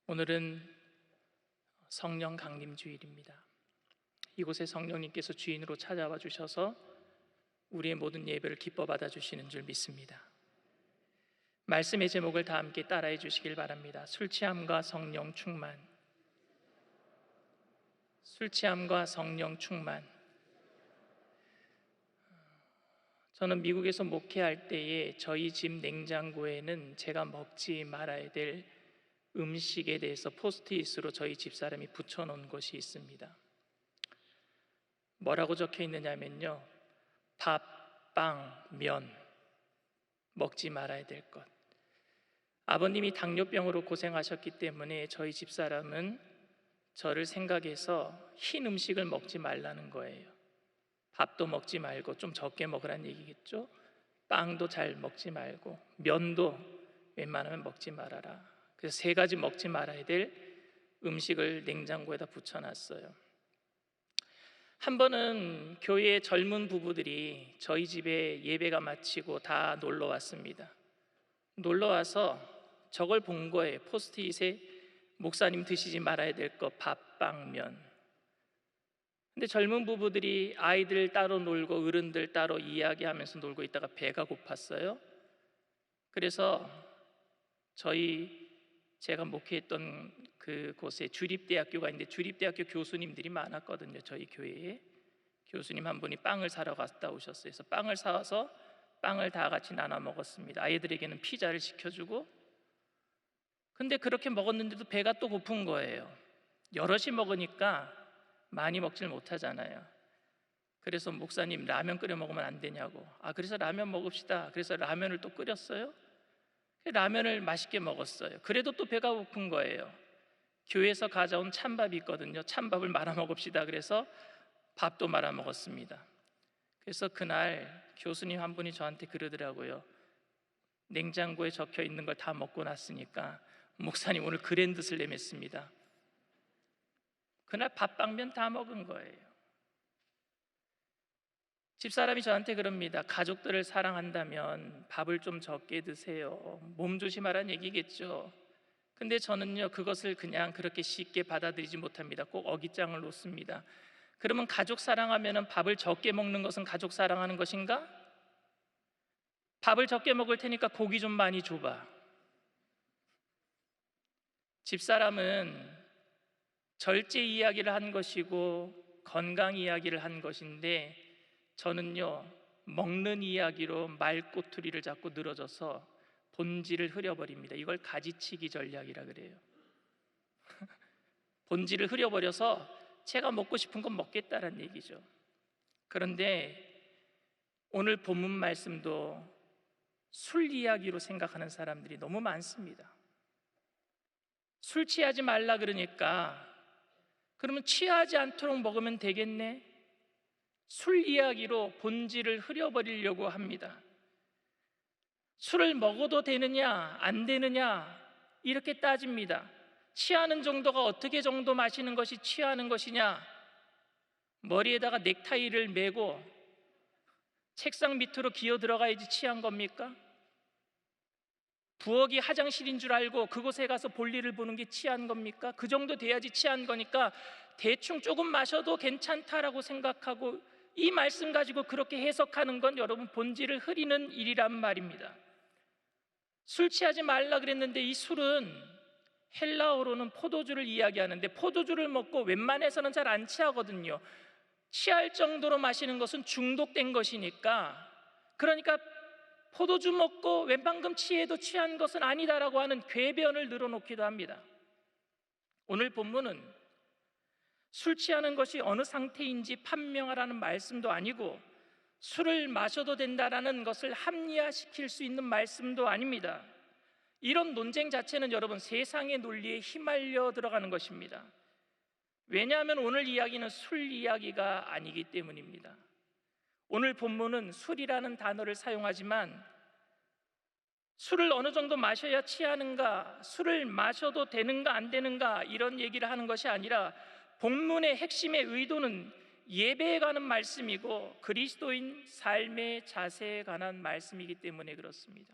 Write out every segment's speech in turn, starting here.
오늘은 성령 강림 주일입니다. 이곳에 성령님께서 주인으로 찾아와 주셔서 우리의 모든 예배를 기뻐 받아 주시는 줄 믿습니다. 말씀의 제목을 다 함께 따라해 주시길 바랍니다. 술 취함과 성령 충만. 술 취함과 성령 충만. 저는 미국에서 목회할 때에 저희 집 냉장고에는 제가 먹지 말아야 될 음식에 대해서 포스트잇으로 저희 집사람이 붙여놓은 것이 있습니다. 뭐라고 적혀 있느냐면요, 밥, 빵, 면 먹지 말아야 될 것. 아버님이 당뇨병으로 고생하셨기 때문에 저희 집사람은 저를 생각해서 흰 음식을 먹지 말라는 거예요. 밥도 먹지 말고 좀 적게 먹으란 얘기겠죠. 빵도 잘 먹지 말고 면도 웬만하면 먹지 말아라. 그래서 3가지 먹지 말아야 될 음식을 냉장고에다 붙여놨어요. 한 번은 교회의 젊은 부부들이 저희 집에 예배가 마치고 다 놀러 왔습니다. 놀러 와서 저걸 본 거예요. 포스트잇에 목사님 드시지 말아야 될 거 밥, 빵, 면. 근데 젊은 부부들이 아이들 따로 놀고 어른들 따로 이야기하면서 놀고 있다가 배가 고팠어요. 그래서 제가 목회했던 그곳에 주립대학교가 있는데 주립대학교 교수님들이 많았거든요. 저희 교회에 교수님 한 분이 빵을 사러 갔다 오셨어요. 그래서 빵을 사와서 빵을 다 같이 나눠 먹었습니다. 아이들에게는 피자를 시켜주고. 근데 그렇게 먹었는데도 배가 또 고픈 거예요. 여럿이 먹으니까 많이 먹질 못하잖아요. 그래서 목사님, 라면 끓여 먹으면 안 되냐고. 그래서 라면 먹읍시다. 그래서 라면을 또 끓였어요. 라면을 맛있게 먹었어요. 그래도 또 배가 고픈 거예요. 교회에서 가져온 찬밥이 있거든요. 찬밥을 말아 먹읍시다. 그래서 밥도 말아 먹었습니다. 그래서 그날 교수님 한 분이 저한테 그러더라고요. 냉장고에 적혀 있는 걸 다 먹고 났으니까 목사님 오늘 그랜드슬램 했습니다. 그날 밥빵면 다 먹은 거예요. 집사람이 저한테 그럽니다. 가족들을 사랑한다면 밥을 좀 적게 드세요. 몸 조심하라는 얘기겠죠. 근데 저는요, 그것을 그냥 그렇게 쉽게 받아들이지 못합니다. 꼭 어깃장을 놓습니다. 그러면 가족 사랑하면 밥을 적게 먹는 것은 가족 사랑하는 것인가? 밥을 적게 먹을 테니까 고기 좀 많이 줘봐. 집사람은 절제 이야기를 한 것이고 건강 이야기를 한 것인데, 저는요, 먹는 이야기로 말꼬투리를 잡고 늘어져서 본질을 흐려버립니다. 이걸 가지치기 전략이라 그래요. 본질을 흐려버려서 제가 먹고 싶은 건 먹겠다라는 얘기죠. 그런데 오늘 본문 말씀도 술 이야기로 생각하는 사람들이 너무 많습니다. 술 취하지 말라 그러니까 그러면 취하지 않도록 먹으면 되겠네? 술 이야기로 본질을 흐려버리려고 합니다. 술을 먹어도 되느냐 안 되느냐 이렇게 따집니다. 취하는 정도가 어떻게 정도 마시는 것이 취하는 것이냐? 머리에다가 넥타이를 메고 책상 밑으로 기어 들어가야지 취한 겁니까? 부엌이 화장실인 줄 알고 그곳에 가서 볼일을 보는 게 취한 겁니까? 그 정도 돼야지 취한 거니까 대충 조금 마셔도 괜찮다라고 생각하고 이 말씀 가지고 그렇게 해석하는 건 여러분 본질을 흐리는 일이란 말입니다. 술 취하지 말라 그랬는데 이 술은 헬라어로는 포도주를 이야기하는데 포도주를 먹고 웬만해서는 잘 안 취하거든요. 취할 정도로 마시는 것은 중독된 것이니까, 그러니까 포도주 먹고 웬만큼 취해도 취한 것은 아니다라고 하는 궤변을 늘어놓기도 합니다. 오늘 본문은 술 취하는 것이 어느 상태인지 판명하라는 말씀도 아니고 술을 마셔도 된다라는 것을 합리화시킬 수 있는 말씀도 아닙니다. 이런 논쟁 자체는 여러분 세상의 논리에 휘말려 들어가는 것입니다. 왜냐하면 오늘 이야기는 술 이야기가 아니기 때문입니다. 오늘 본문은 술이라는 단어를 사용하지만 술을 어느 정도 마셔야 취하는가, 술을 마셔도 되는가 안 되는가 이런 얘기를 하는 것이 아니라 본문의 핵심의 의도는 예배에 관한 말씀이고 그리스도인 삶의 자세에 관한 말씀이기 때문에 그렇습니다.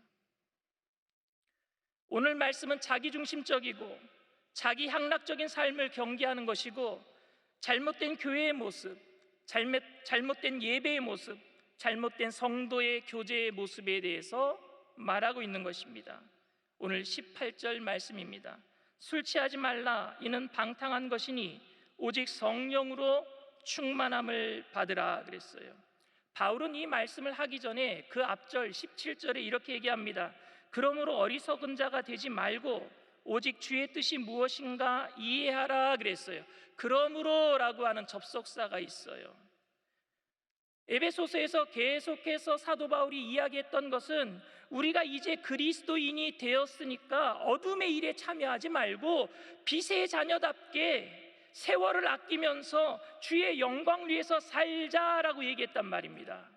오늘 말씀은 자기중심적이고 자기 향락적인 삶을 경계하는 것이고, 잘못된 교회의 모습, 잘못된 예배의 모습, 잘못된 성도의 교제의 모습에 대해서 말하고 있는 것입니다. 오늘 18절 말씀입니다. 술 취하지 말라. 이는 방탕한 것이니 오직 성령으로 충만함을 받으라 그랬어요. 바울은 이 말씀을 하기 전에 그 앞절 17절에 이렇게 얘기합니다. 그러므로 어리석은 자가 되지 말고 오직 주의 뜻이 무엇인가 이해하라 그랬어요. 그러므로라고 하는 접속사가 있어요. 에베소서에서 계속해서 사도 바울이 이야기했던 것은 우리가 이제 그리스도인이 되었으니까 어둠의 일에 참여하지 말고 빛의 자녀답게 세월을 아끼면서 주의 영광을 위해서 살자라고 얘기했단 말입니다.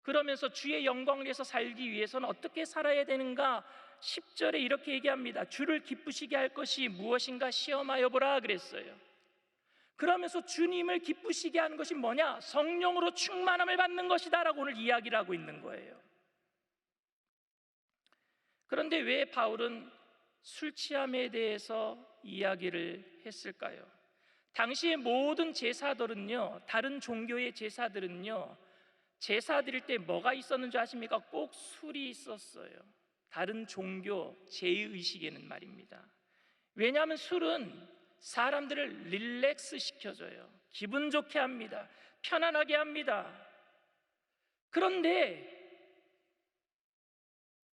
그러면서 주의 영광을 위해서 살기 위해서는 어떻게 살아야 되는가? 10절에 이렇게 얘기합니다. 주를 기쁘시게 할 것이 무엇인가 시험하여 보라 그랬어요. 그러면서 주님을 기쁘시게 하는 것이 뭐냐? 성령으로 충만함을 받는 것이다 라고 오늘 이야기를 하고 있는 거예요. 그런데 왜 바울은 술 취함에 대해서 이야기를 했을까요? 당시의 모든 제사들은요, 다른 종교의 제사들은요, 제사 드릴 때 뭐가 있었는지 아십니까? 꼭 술이 있었어요. 다른 종교 제의식에는 말입니다. 왜냐하면 술은 사람들을 릴렉스 시켜줘요. 기분 좋게 합니다. 편안하게 합니다. 그런데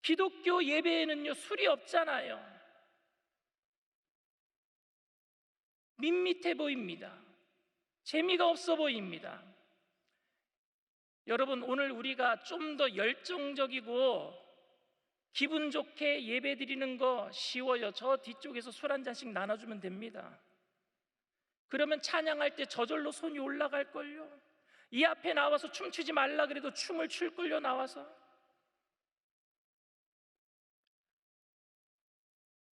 기독교 예배에는요, 술이 없잖아요. 밋밋해 보입니다. 재미가 없어 보입니다. 여러분, 오늘 우리가 좀 더 열정적이고 기분 좋게 예배 드리는 거 쉬워요. 저 뒤쪽에서 술 한 잔씩 나눠주면 됩니다. 그러면 찬양할 때 저절로 손이 올라갈걸요. 이 앞에 나와서 춤추지 말라 그래도 춤을 출걸요. 나와서.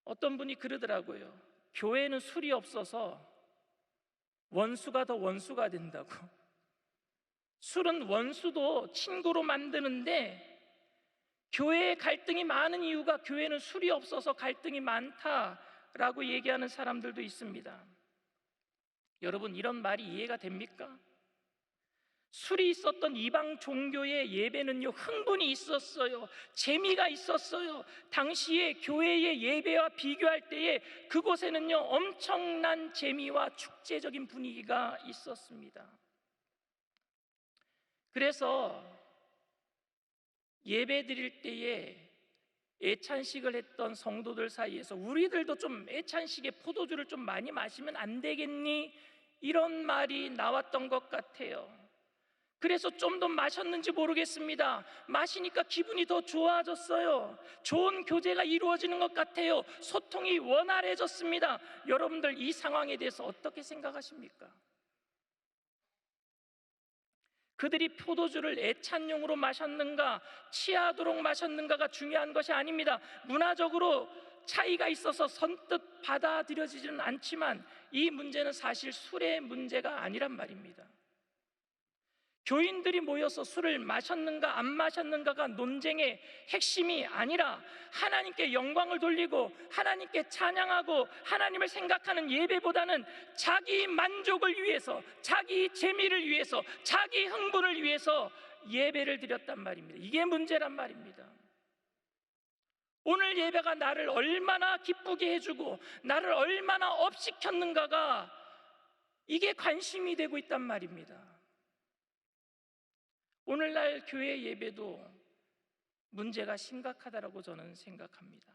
어떤 분이 그러더라고요. 교회는 술이 없어서 원수가 더 원수가 된다고. 술은 원수도 친구로 만드는데 교회에 갈등이 많은 이유가 교회는 술이 없어서 갈등이 많다라고 얘기하는 사람들도 있습니다. 여러분, 이런 말이 이해가 됩니까? 술이 있었던 이방 종교의 예배는요, 흥분이 있었어요. 재미가 있었어요. 당시에 교회의 예배와 비교할 때에 그곳에는요, 엄청난 재미와 축제적인 분위기가 있었습니다. 그래서 예배 드릴 때에 애찬식을 했던 성도들 사이에서 우리들도 좀 애찬식에 포도주를 좀 많이 마시면 안 되겠니? 이런 말이 나왔던 것 같아요. 그래서 좀 더 마셨는지 모르겠습니다. 마시니까 기분이 더 좋아졌어요. 좋은 교제가 이루어지는 것 같아요. 소통이 원활해졌습니다. 여러분들 이 상황에 대해서 어떻게 생각하십니까? 그들이 포도주를 애찬용으로 마셨는가, 취하도록 마셨는가가 중요한 것이 아닙니다. 문화적으로 차이가 있어서 선뜻 받아들여지지는 않지만 이 문제는 사실 술의 문제가 아니란 말입니다. 교인들이 모여서 술을 마셨는가 안 마셨는가가 논쟁의 핵심이 아니라 하나님께 영광을 돌리고 하나님께 찬양하고 하나님을 생각하는 예배보다는 자기 만족을 위해서, 자기 재미를 위해서, 자기 흥분을 위해서 예배를 드렸단 말입니다. 이게 문제란 말입니다. 오늘 예배가 나를 얼마나 기쁘게 해주고 나를 얼마나 업시켰는가가 이게 관심이 되고 있단 말입니다. 오늘날 교회 예배도 문제가 심각하다고 저는 생각합니다.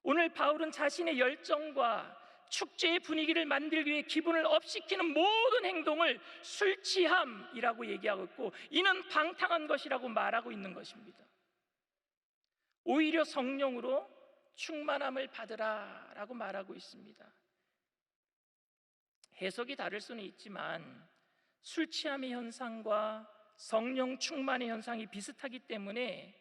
오늘 바울은 자신의 열정과 축제의 분위기를 만들기 위해 기분을 업시키는 모든 행동을 술 취함이라고 얘기하고 있고, 이는 방탕한 것이라고 말하고 있는 것입니다. 오히려 성령으로 충만함을 받으라 라고 말하고 있습니다. 해석이 다를 수는 있지만 술 취함의 현상과 성령 충만의 현상이 비슷하기 때문에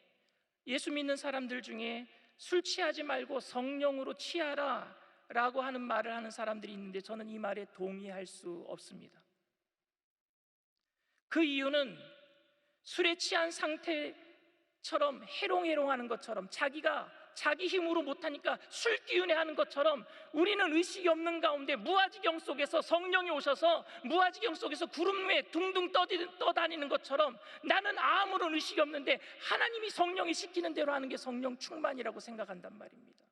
예수 믿는 사람들 중에 술 취하지 말고 성령으로 취하라 라고 하는 말을 하는 사람들이 있는데 저는 이 말에 동의할 수 없습니다. 그 이유는 술에 취한 상태 해롱해롱하는 것처럼, 자기가 자기 힘으로 못하니까 술 기운에 하는 것처럼 우리는 의식이 없는 가운데 무아지경 속에서 성령이 오셔서 무아지경 속에서 구름 위에 둥둥 떠다니는 것처럼 나는 아무런 의식이 없는데 하나님이 성령이 시키는 대로 하는 게 성령 충만이라고 생각한단 말입니다.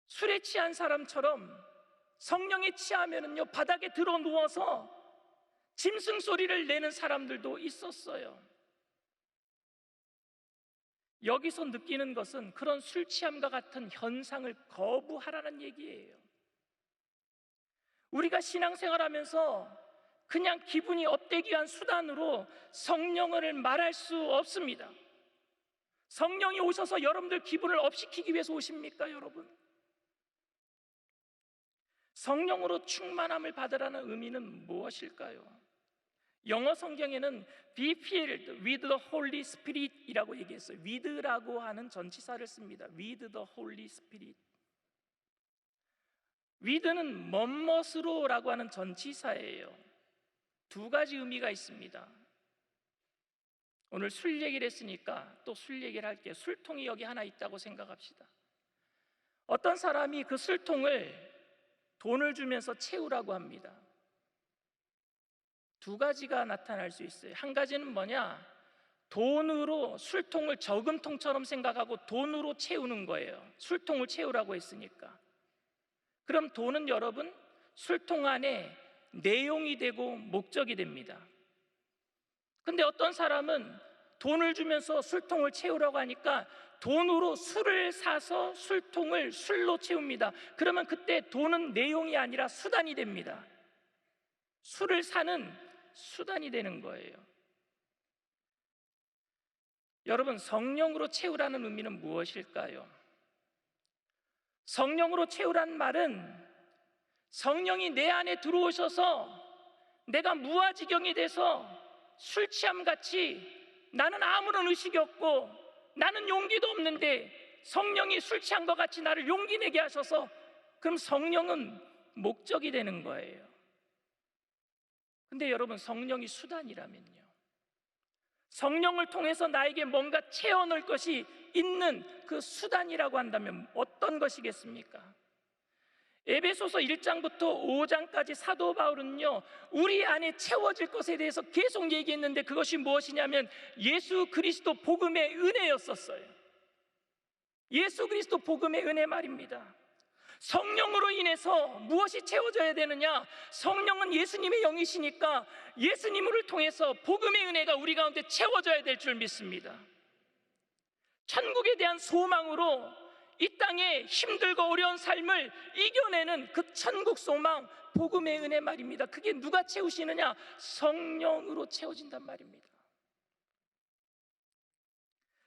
술에 취한 사람처럼 성령에 취하면은요, 바닥에 들어 누워서 짐승 소리를 내는 사람들도 있었어요. 여기서 느끼는 것은 그런 술 취함과 같은 현상을 거부하라는 얘기예요. 우리가 신앙생활하면서 그냥 기분이 업되기 위한 수단으로 성령을 말할 수 없습니다. 성령이 오셔서 여러분들 기분을 업시키기 위해서 오십니까, 여러분? 성령으로 충만함을 받으라는 의미는 무엇일까요? 영어 성경에는 be filled with the Holy Spirit 이라고 얘기했어요. with라고 하는 전치사를 씁니다. with the Holy Spirit. with는 뭐뭇으로 라고 하는 전치사예요. 두 가지 의미가 있습니다. 오늘 술 얘기를 했으니까 또 술 얘기를 할게요. 술통이 여기 하나 있다고 생각합시다. 어떤 사람이 그 술통을 돈을 주면서 채우라고 합니다. 두 가지가 나타날 수 있어요. 한 가지는 뭐냐? 돈으로 술통을 저금통처럼 생각하고 돈으로 채우는 거예요. 술통을 채우라고 했으니까. 그럼 돈은 여러분 술통 안에 내용이 되고 목적이 됩니다. 근데 어떤 사람은 돈을 주면서 술통을 채우라고 하니까 돈으로 술을 사서 술통을 술로 채웁니다. 그러면 그때 돈은 내용이 아니라 수단이 됩니다. 술을 사는 수단이 되는 거예요. 여러분, 성령으로 채우라는 의미는 무엇일까요? 성령으로 채우란 말은 성령이 내 안에 들어오셔서 내가 무아지경이 돼서 술 취함같이 나는 아무런 의식이 없고 나는 용기도 없는데 성령이 술 취한 것 같이 나를 용기 내게 하셔서, 그럼 성령은 목적이 되는 거예요. 근데 여러분, 성령이 수단이라면요, 성령을 통해서 나에게 뭔가 채워넣을 것이 있는 그 수단이라고 한다면 어떤 것이겠습니까? 에베소서 1장부터 5장까지 사도 바울은요, 우리 안에 채워질 것에 대해서 계속 얘기했는데 그것이 무엇이냐면 예수 그리스도 복음의 은혜였었어요. 예수 그리스도 복음의 은혜 말입니다. 성령으로 인해서 무엇이 채워져야 되느냐? 성령은 예수님의 영이시니까 예수님을 통해서 복음의 은혜가 우리 가운데 채워져야 될 줄 믿습니다. 천국에 대한 소망으로 이 땅에 힘들고 어려운 삶을 이겨내는 그 천국 소망, 복음의 은혜 말입니다. 그게 누가 채우시느냐? 성령으로 채워진단 말입니다.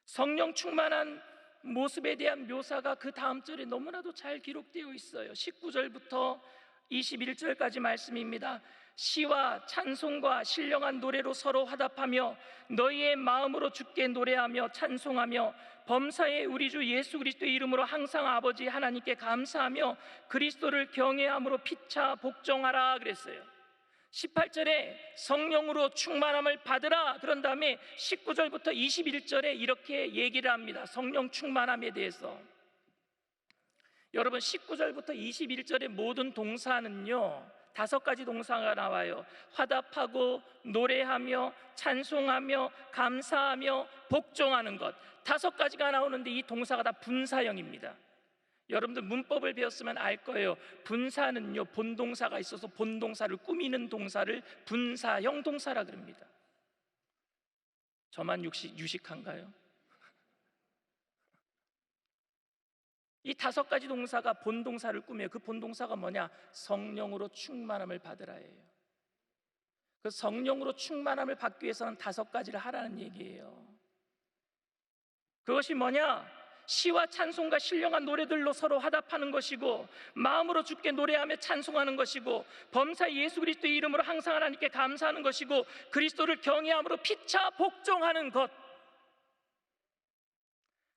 성령 충만한 모습에 대한 묘사가 그 다음 절에 너무나도 잘 기록되어 있어요. 19절부터 21절까지 말씀입니다. 시와 찬송과 신령한 노래로 서로 화답하며 너희의 마음으로 주께 노래하며 찬송하며 범사의 우리 주 예수 그리스도의 이름으로 항상 아버지 하나님께 감사하며 그리스도를 경외함으로 피차 복종하라 그랬어요. 18절에 성령으로 충만함을 받으라 그런 다음에 19절부터 21절에 이렇게 얘기를 합니다. 성령 충만함에 대해서. 여러분, 19절부터 21절의 모든 동사는요 5가지 동사가 나와요. 화답하고 노래하며 찬송하며 감사하며 복종하는 것, 5가지가 나오는데 이 동사가 다 분사형입니다. 여러분들 문법을 배웠으면 알 거예요. 분사는요 본동사가 있어서 본동사를 꾸미는 동사를 분사형 동사라 그럽니다. 저만 유식한가요? 이 5가지 동사가 본동사를 꾸며요. 그 본동사가 뭐냐? 성령으로 충만함을 받으라예요. 그 성령으로 충만함을 받기 위해서는 5가지를 하라는 얘기예요. 그것이 뭐냐? 시와 찬송과 신령한 노래들로 서로 화답하는 것이고 마음으로 주께 노래하며 찬송하는 것이고 범사 예수 그리스도의 이름으로 항상 하나님께 감사하는 것이고 그리스도를 경외함으로 피차 복종하는 것,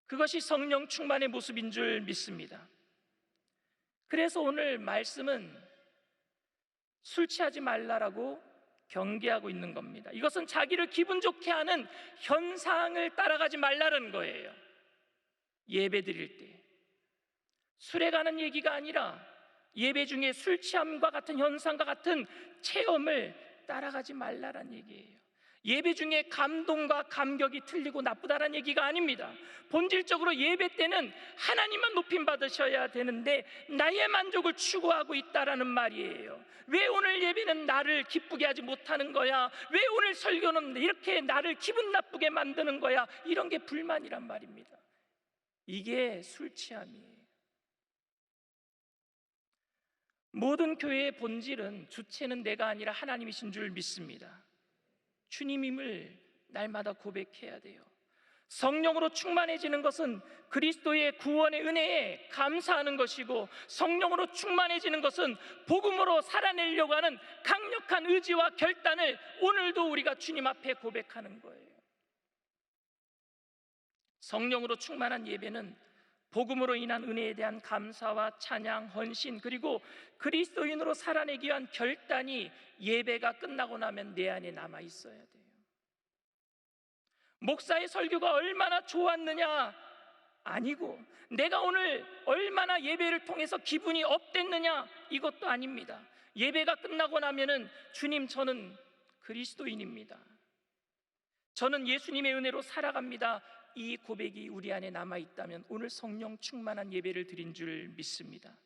그것이 성령 충만의 모습인 줄 믿습니다. 그래서 오늘 말씀은 술 취하지 말라라고 경계하고 있는 겁니다. 이것은 자기를 기분 좋게 하는 현상을 따라가지 말라는 거예요. 예배 드릴 때 술에 가는 얘기가 아니라 예배 중에 술 취함과 같은 현상과 같은 체험을 따라가지 말라는 얘기예요. 예배 중에 감동과 감격이 틀리고 나쁘다는 얘기가 아닙니다. 본질적으로 예배 때는 하나님만 높임 받으셔야 되는데 나의 만족을 추구하고 있다라는 말이에요. 왜 오늘 예배는 나를 기쁘게 하지 못하는 거야? 왜 오늘 설교는 이렇게 나를 기분 나쁘게 만드는 거야? 이런 게 불만이란 말입니다. 이게 술 취함이에요. 모든 교회의 본질은 주체는 내가 아니라 하나님이신 줄 믿습니다. 주님임을 날마다 고백해야 돼요. 성령으로 충만해지는 것은 그리스도의 구원의 은혜에 감사하는 것이고, 성령으로 충만해지는 것은 복음으로 살아내려고 하는 강력한 의지와 결단을 오늘도 우리가 주님 앞에 고백하는 거예요. 성령으로 충만한 예배는 복음으로 인한 은혜에 대한 감사와 찬양, 헌신, 그리고 그리스도인으로 살아내기 위한 결단이 예배가 끝나고 나면 내 안에 남아 있어야 돼요. 목사의 설교가 얼마나 좋았느냐 아니고, 내가 오늘 얼마나 예배를 통해서 기분이 업됐느냐 이것도 아닙니다. 예배가 끝나고 나면은 주님, 저는 그리스도인입니다. 저는 예수님의 은혜로 살아갑니다. 이 고백이 우리 안에 남아있다면 오늘 성령 충만한 예배를 드린 줄 믿습니다.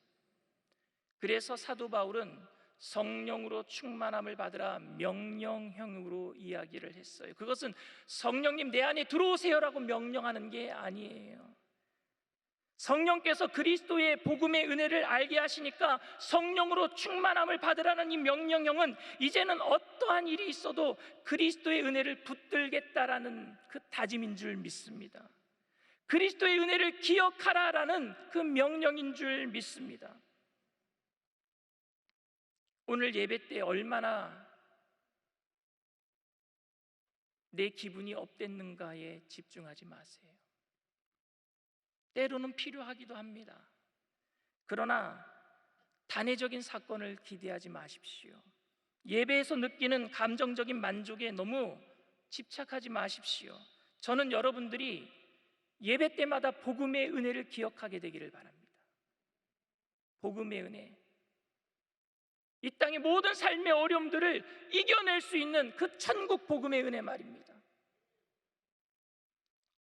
그래서 사도 바울은 성령으로 충만함을 받으라 명령형으로 이야기를 했어요. 그것은 성령님 내 안에 들어오세요라고 명령하는 게 아니에요. 성령께서 그리스도의 복음의 은혜를 알게 하시니까 성령으로 충만함을 받으라는 이 명령형은 이제는 어떠한 일이 있어도 그리스도의 은혜를 붙들겠다라는 그 다짐인 줄 믿습니다. 그리스도의 은혜를 기억하라라는 그 명령인 줄 믿습니다. 오늘 예배 때 얼마나 내 기분이 업됐는가에 집중하지 마세요. 때로는 필요하기도 합니다. 그러나 단회적인 사건을 기대하지 마십시오. 예배에서 느끼는 감정적인 만족에 너무 집착하지 마십시오. 저는 여러분들이 예배 때마다 복음의 은혜를 기억하게 되기를 바랍니다. 복음의 은혜, 이 땅의 모든 삶의 어려움들을 이겨낼 수 있는 그 천국 복음의 은혜 말입니다.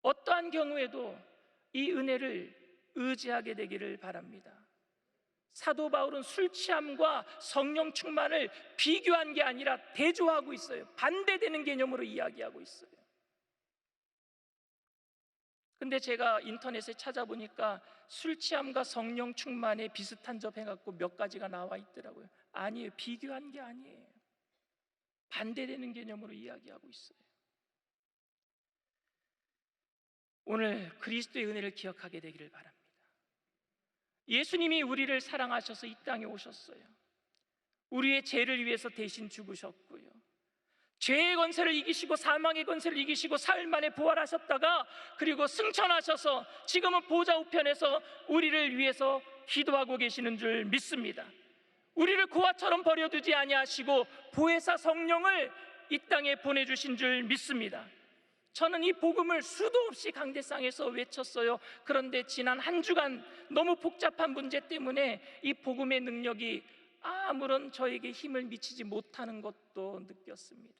어떠한 경우에도 이 은혜를 의지하게 되기를 바랍니다. 사도 바울은 술 취함과 성령 충만을 비교한 게 아니라 대조하고 있어요. 반대되는 개념으로 이야기하고 있어요. 근데 제가 인터넷에 찾아보니까 술 취함과 성령 충만에 비슷한 점 해갖고 몇 가지가 나와 있더라고요. 아니에요. 비교한 게 아니에요. 반대되는 개념으로 이야기하고 있어요. 오늘 그리스도의 은혜를 기억하게 되기를 바랍니다. 예수님이 우리를 사랑하셔서 이 땅에 오셨어요. 우리의 죄를 위해서 대신 죽으셨고요, 죄의 권세를 이기시고 사망의 권세를 이기시고 사흘 만에 부활하셨다가 그리고 승천하셔서 지금은 보좌 우편에서 우리를 위해서 기도하고 계시는 줄 믿습니다. 우리를 고아처럼 버려두지 아니하시고 보혜사 성령을 이 땅에 보내주신 줄 믿습니다. 저는 이 복음을 수도 없이 강대상에서 외쳤어요. 그런데 지난 한 주간 너무 복잡한 문제 때문에 이 복음의 능력이 아무런 저에게 힘을 미치지 못하는 것도 느꼈습니다.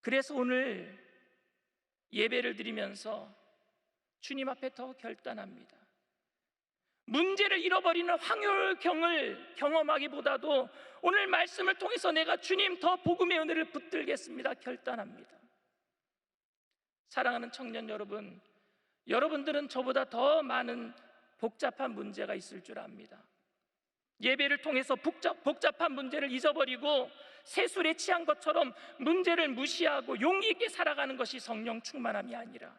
그래서 오늘 예배를 드리면서 주님 앞에 더 결단합니다. 문제를 잃어버리는 황홀경을 경험하기보다도 오늘 말씀을 통해서 내가 주님 더 복음의 은혜를 붙들겠습니다 결단합니다. 사랑하는 청년 여러분, 여러분들은 저보다 더 많은 복잡한 문제가 있을 줄 압니다. 예배를 통해서 복잡한 문제를 잊어버리고 세술에 취한 것처럼 문제를 무시하고 용기 있게 살아가는 것이 성령 충만함이 아니라,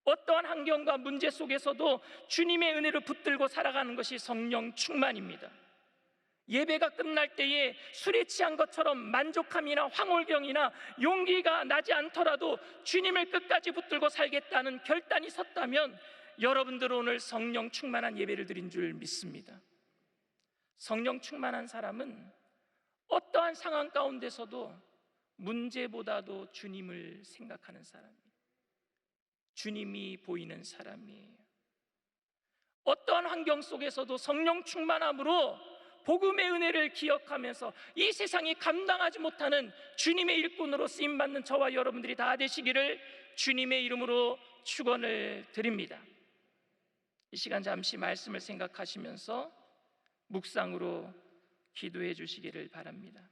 어떠한 환경과 문제 속에서도 주님의 은혜를 붙들고 살아가는 것이 성령 충만입니다. 예배가 끝날 때에 술에 취한 것처럼 만족함이나 황홀경이나 용기가 나지 않더라도 주님을 끝까지 붙들고 살겠다는 결단이 섰다면 여러분들은 오늘 성령 충만한 예배를 드린 줄 믿습니다. 성령 충만한 사람은 어떠한 상황 가운데서도 문제보다도 주님을 생각하는 사람이에요. 주님이 보이는 사람이에요. 어떠한 환경 속에서도 성령 충만함으로 복음의 은혜를 기억하면서 이 세상이 감당하지 못하는 주님의 일꾼으로 쓰임받는 저와 여러분들이 다 되시기를 주님의 이름으로 축원을 드립니다. 이 시간 잠시 말씀을 생각하시면서 묵상으로 기도해 주시기를 바랍니다.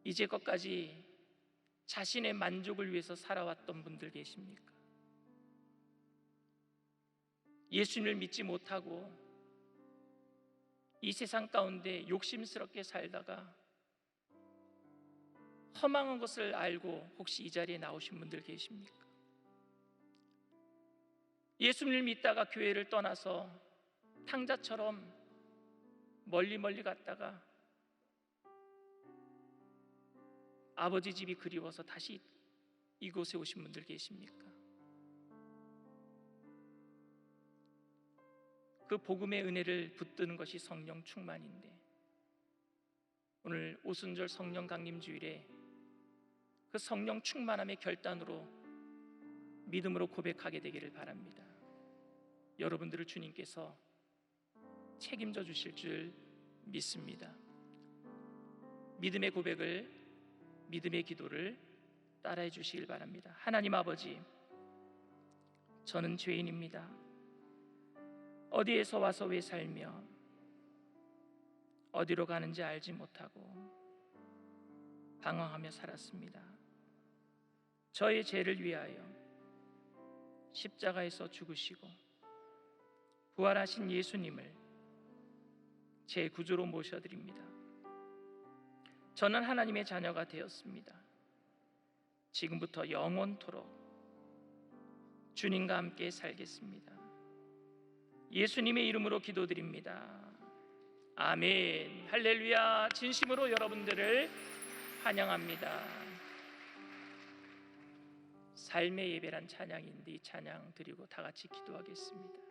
이제껏까지 자신의 만족을 위해서 살아왔던 분들 계십니까? 예수님을 믿지 못하고 이 세상 가운데 욕심스럽게 살다가 허망한 것을 알고 혹시 이 자리에 나오신 분들 계십니까? 예수님을 믿다가 교회를 떠나서 탕자처럼 멀리 갔다가 아버지 집이 그리워서 다시 이곳에 오신 분들 계십니까? 그 복음의 은혜를 붙드는 것이 성령 충만인데, 오늘 오순절 성령 강림 주일에 그 성령 충만함의 결단으로 믿음으로 고백하게 되기를 바랍니다. 여러분들을 주님께서 책임져 주실 줄 믿습니다. 믿음의 고백을, 믿음의 기도를 따라해 주시길 바랍니다. 하나님 아버지, 저는 죄인입니다. 어디에서 와서 왜 살며 어디로 가는지 알지 못하고 방황하며 살았습니다. 저의 죄를 위하여 십자가에서 죽으시고 부활하신 예수님을 제 구주로 모셔드립니다. 저는 하나님의 자녀가 되었습니다. 지금부터 영원토록 주님과 함께 살겠습니다. 예수님의 이름으로 기도드립니다. 아멘. 할렐루야. 진심으로 여러분들을 환영합니다. 삶의 예배란 찬양인데 이 찬양 드리고 다 같이 기도하겠습니다.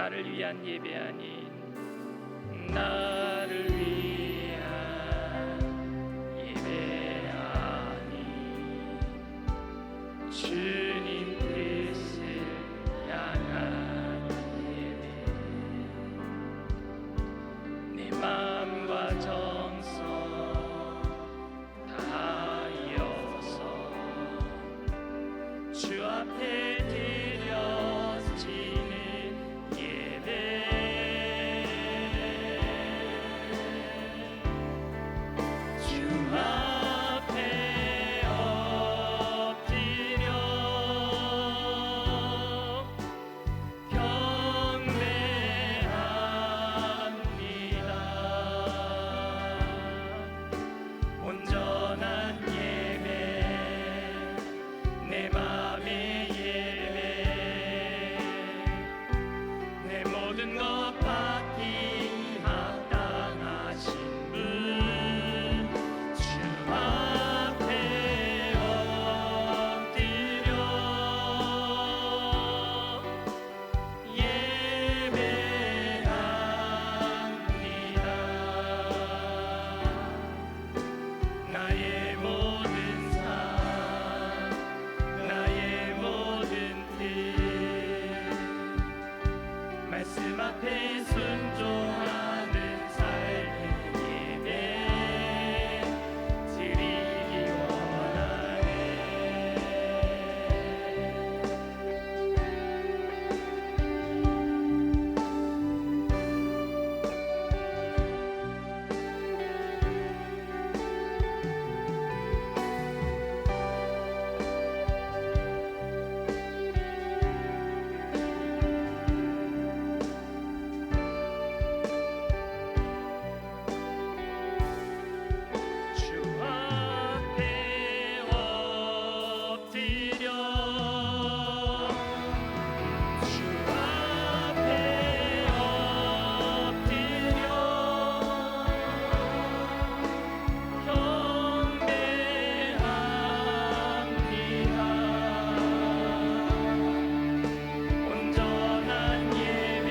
나를 위한 예배 아닌 나를 위한 예배 아닌 주님 뜻을 향한 예배 내 마음과 정성 다하여서 주 앞에 드려지는 예배 주 앞에 엎드려 경배합니다. 온전한 예배 내 맘의 예배 내 모든 것 받기 합당하신 분 주 앞에 엎드려 예배합니다. 나의 모든 삶 나의 모든 뜻 말씀 앞에 순종하는 삶의 예배 드리기 원하네. 주 앞에 엎드려 주 앞에 엎드려 경배합니다. 온전한 예배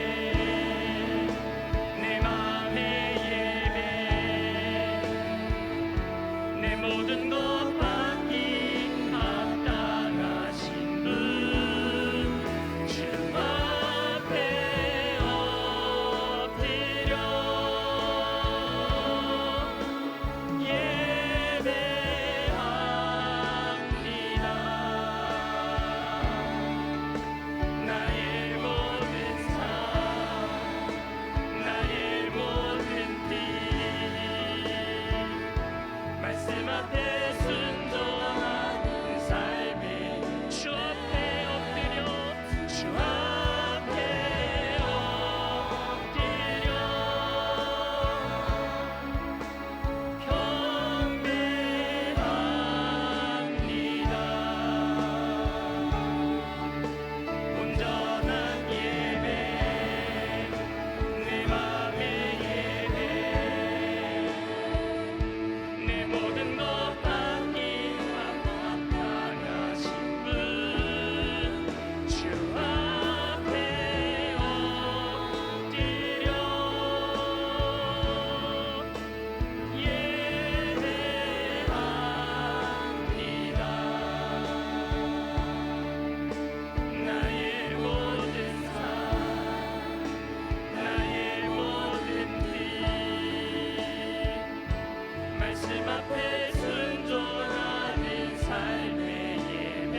내 맘의 예배 내 모든 것 받기 합당하신 분 주 앞에 엎드려 예배합니다. 나의 모든 삶 나의 모든 뜻 말씀 앞에 순종하는 삶에 주 앞에 엎드려 주 앞에 엎드려 경배합니다. 온전한 예배 내 맘의 예배 내 모든 것 받기 합당하신 분 주 앞에 엎드려 예배합니다. 나의 모든 삶 나의 모든 뜻 말씀 앞에 순종하는 삶의 예배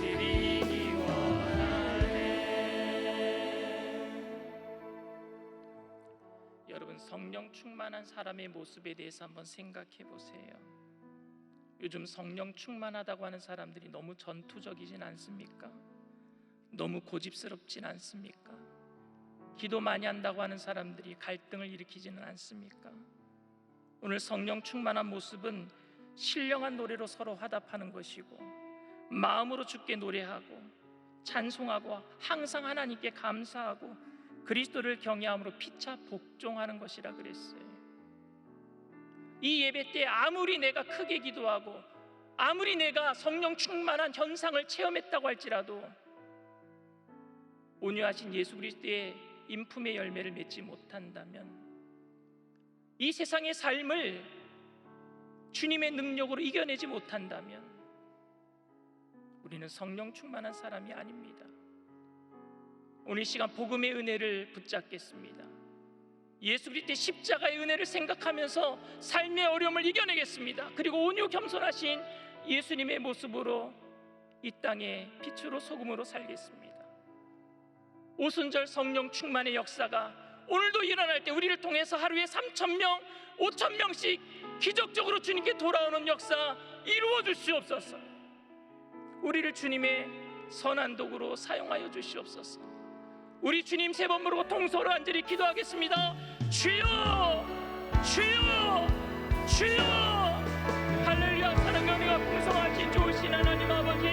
드리기 원하네. 여러분 성령 충만한 사람의 모습에 대해서 한번 생각해 보세요. 요즘 성령 충만하다고 하는 사람들이 너무 전투적이진 않습니까? 너무 고집스럽진 않습니까? 기도 많이 한다고 하는 사람들이 갈등을 일으키지는 않습니까? 오늘 성령 충만한 모습은 신령한 노래로 서로 화답하는 것이고 마음으로 주께 노래하고 찬송하고 항상 하나님께 감사하고 그리스도를 경외함으로 피차 복종하는 것이라 그랬어요. 이 예배 때 아무리 내가 크게 기도하고 아무리 내가 성령 충만한 현상을 체험했다고 할지라도 온유하신 예수 그리스도의 인품의 열매를 맺지 못한다면, 이 세상의 삶을 주님의 능력으로 이겨내지 못한다면 우리는 성령 충만한 사람이 아닙니다. 오늘 이 시간 복음의 은혜를 붙잡겠습니다. 예수 그리스도의 십자가의 은혜를 생각하면서 삶의 어려움을 이겨내겠습니다. 그리고 온유 겸손하신 예수님의 모습으로 이 땅에 빛으로 소금으로 살겠습니다. 오순절 성령 충만의 역사가 오늘도 일어날 때 우리를 통해서 하루에 3,000명, 5,000명씩 기적적으로 주님께 돌아오는 역사 이루어 주시옵소서. 우리를 주님의 선한 도구로 사용하여 주시옵소서. 우리 주님 세 번 부르고 통소로 앉으리 기도하겠습니다. 주여, 주여, 주여. 할렐루야. 사랑과 은혜가 풍성하신 좋으신 하나님 아버지,